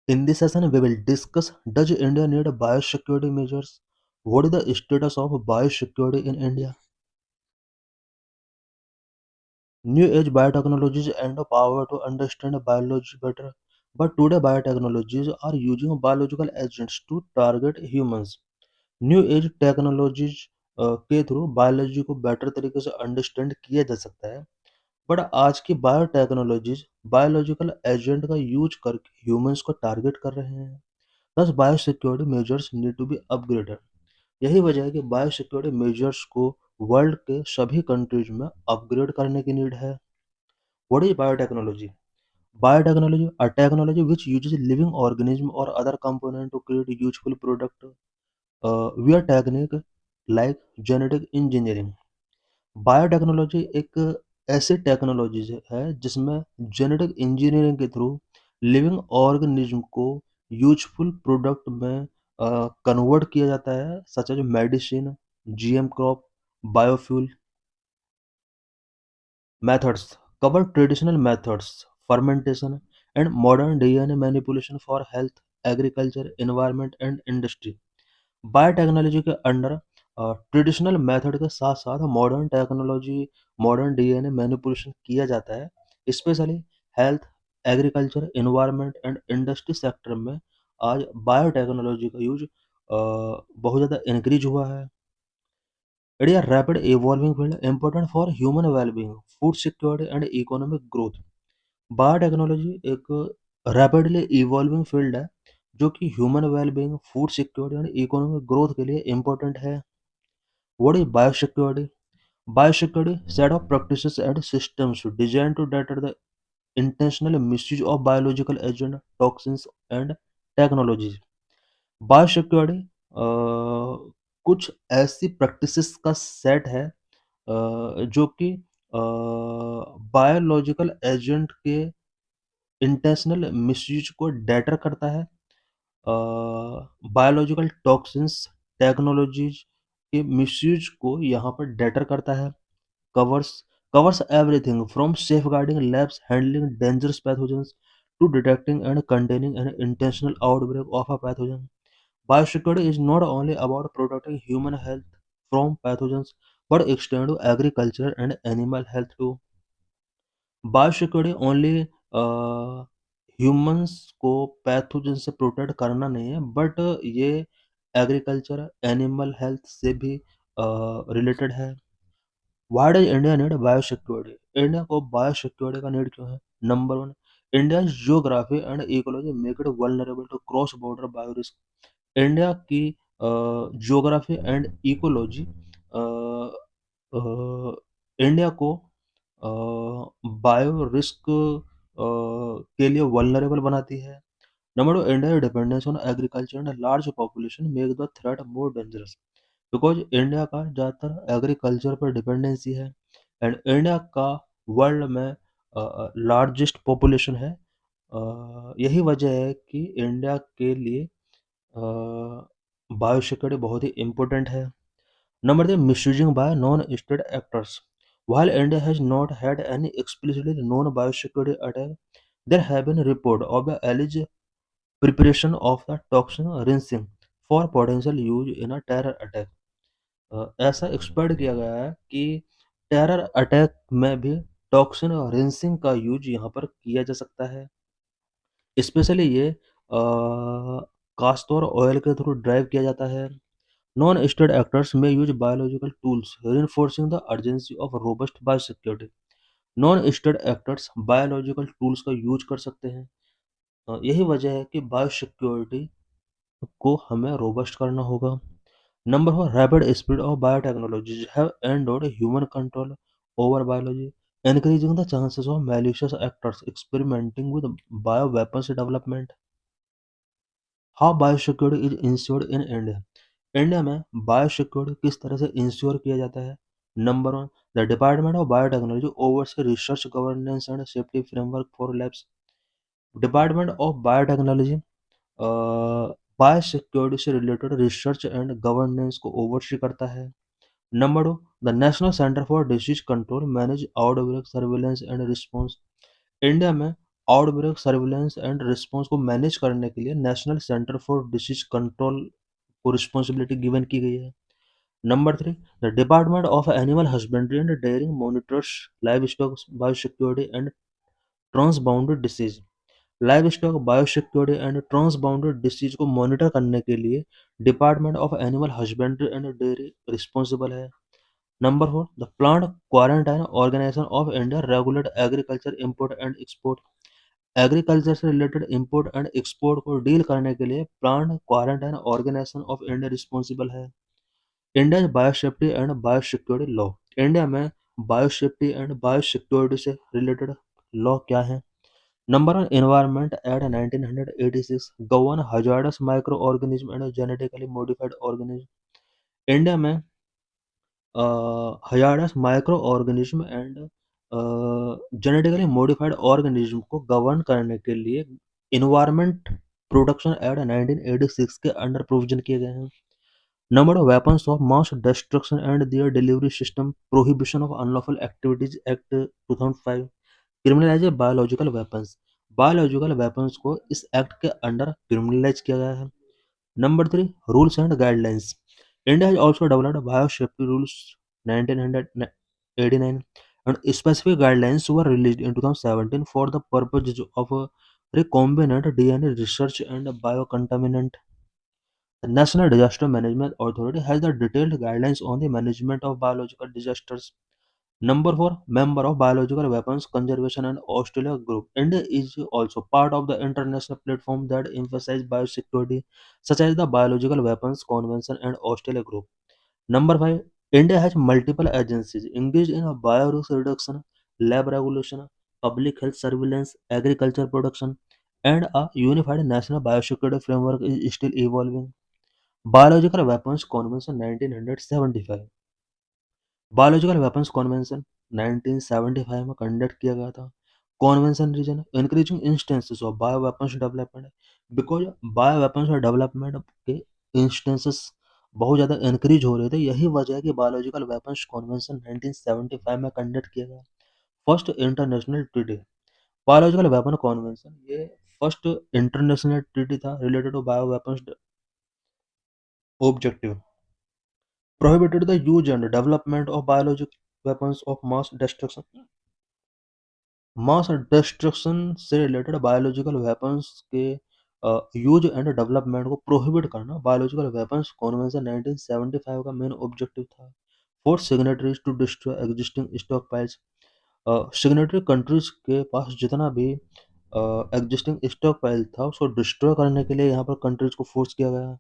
In this session, we will discuss, does India need biosecurity measures? What is the status of biosecurity in India? New age biotechnologies and the power to understand biology better. But today, biotechnologies are using biological agents to target humans. New age technologies के through biology को better तरीके से understand किया जा सकता है। But आज की बायोटेक्नोलॉजीज बायोलॉजिकल एजेंट का यूज करके ह्यूमंस को टारगेट कर रहे हैं। Thus, biosecurity measures need to be upgraded. यही वजह है कि बायोसिक्योरिटी मेजर्स को वर्ल्ड के सभी कंट्रीज में अपग्रेड करने की नीड है। What is biotechnology? Biotechnology, a technology which uses living organism or other component to create useful product via technique like genetic engineering. Biotechnology एक ऐसी टेक्नोलॉजी है जिसमें जेनेटिक इंजीनियरिंग के थ्रू लिविंग ऑर्गेनिज्म को useful product में convert किया जाता है, such as medicine, GM crop, biofuel. Methods cover traditional methods, fermentation, and modern DNA manipulation for health, agriculture, environment, and industry. Biotechnology के under traditional method के साथ साथ modern technology, modern DNA manipulation किया जाता है, specially health, agriculture, environment and industry sector में आज biotechnology का यूज बहुत ज़्यादा इंक्रीज हुआ है। It is a rapid evolving field important for human well-being, food security and economic growth. Biotechnology एक रैपिडली इवॉल्विंग फील्ड है जो कि human wellbeing, food security and economic growth के लिए इम्पोर्टेंट है। What is biosecurity? Biosecurity set of practices and systems designed to deter the intentional misuse of biological agents, toxins and technologies. Biosecurity कुछ ऐसी practices का set है जो कि biological agent के इंटेंशनल मिसयूज को डेटर करता है। बायोलॉजिकल टॉक्सिन्स टेक्नोलॉजीज के मिसयूज को यहाँ पर डेटर करता है। Covers covers everything from safeguarding labs handling dangerous pathogens to detecting and containing an intentional outbreak of a pathogen. Biosecurity is not only about protecting human health from pathogens but extend to agriculture and animal health too. Biosecurity only humans को pathogen से protect करना नहीं है, but ये agriculture, animal health से भी related है। Why does India need biosecurity? India को बायोसिक्योरिटी का नीड क्यों है? Number one, India geography and ecology make it vulnerable to cross border bio risk. India की जियोग्राफी एंड इकोलॉजी इंडिया को bio risk के लिए वल्नरेबल बनाती है। Number two, India dependence on agriculture and large population make the threat more dangerous. Because India का ज़्यादातर agriculture पर dependency है एंड इंडिया का वर्ल्ड में लार्जेस्ट पॉपुलेशन है। यही वजह है कि इंडिया के लिए बायोसिक्योरिटी बहुत ही इम्पोर्टेंट है। Number three, misusing by non-state actors. While India has not had any explicitly known biosecurity attack, there have been reports of the alleged preparation of the toxin rinsing for potential use in a terror attack. ऐसा expert किया गया है कि terror attack में भी toxin rinsing का use यहाँ पर किया जा सकता है। स्पेशली ये कास्टोर ऑयल के थ्रू ड्राइव किया जाता है। Non-state actors may use biological tools, reinforcing the urgency of robust biosecurity. Non-state actors biological tools का यूज कर सकते हैं। यही वजह है कि बायोसिक्योरिटी को हमें रोबस्ट करना होगा। Number four, rapid speed of biotechnologies have endowed human control over biology, increasing the chances of malicious actors experimenting with bioweapons development. How biosecurity is insured in India? India में biosecurity किस तरह से ensure किया जाता है? Number one, the department of biotechnology oversee research governance and safety framework for labs. Department of biotechnology biosecurity से related research and governance को oversee करता है। Number to, the national centre for disease control manage outbreak surveillance and response. India में outbreak surveillance and response को manage करने के लिए national centre for disease control को रिस्पॉन्सिबिलिटी गिवन की गई है। Number 3, the department of animal husbandry and dairying monitors livestock biosecurity and transbounded disease. Livestock biosecurity and transbounded disease को monitor करने के लिए department of animal husbandry and dairy responsible है। Number 4, the plant quarantine organisation of India regulate agriculture import and export. Agriculture से related import and export को deal करने के लिए plant quarantine organisation of India responsible है। India biosafety and biosecurity law. India में biosafety and biosecurity से related law क्या है? Number 1, environment act 1986 govern hazardous microorganism and genetically modified organism. India में hazardous microorganism and genetically modified organism को govern करने के लिए environment protection act 1986 के अंडर प्रोविजन किए गए हैं। Number of weapons of mass destruction and their delivery system prohibition of unlawful activities act 2005 criminalise biological weapons. Biological weapons को इस एक्ट के अंडर क्रिमिनलाइज किया गया है। Number 3, rules and guidelines. India has also developed biosafety rules 1989 and specific guidelines were released in 2017 for the purposes of recombinant DNA research and biocontaminant. The National Disaster Management Authority has the detailed guidelines on the management of biological disasters. Number 4, member of Biological Weapons Conservation and Australia Group. India is also part of the international platform that emphasizes biosecurity, such as the Biological Weapons Convention and Australia Group. Number 5, India has multiple agencies engaged in biorisk reduction, lab regulation, public health surveillance, agriculture production, and a unified national biosecurity framework is still evolving. Biological Weapons Convention 1975। Biological weapons convention 1975 में conduct किया गया था। Convention reason increasing instances of bio weapons development, because bio weapons development के instances बहुत ज़्यादा increase हो रहे थे। यही वजह है कि बायोलॉजिकल वेपन्स कॉन्वेंशन 1975 में कंडक्ट किया गया। First international treaty biological weapon convention, ये फर्स्ट इंटरनेशनल ट्रीटी था related to bio weapons objective, prohibited the use and development of biological weapons of mass destruction। Mass destruction से related biological weapons के use and development को prohibit करना biological weapons convention 1975 का main objective था। For signatories to destroy existing stockpiles. Signatory countries के पास जितना भी एग्जिस्टिंग स्टॉक पाइल था उसको डिस्ट्रॉय करने के लिए यहाँ पर कंट्रीज को फोर्स किया गया।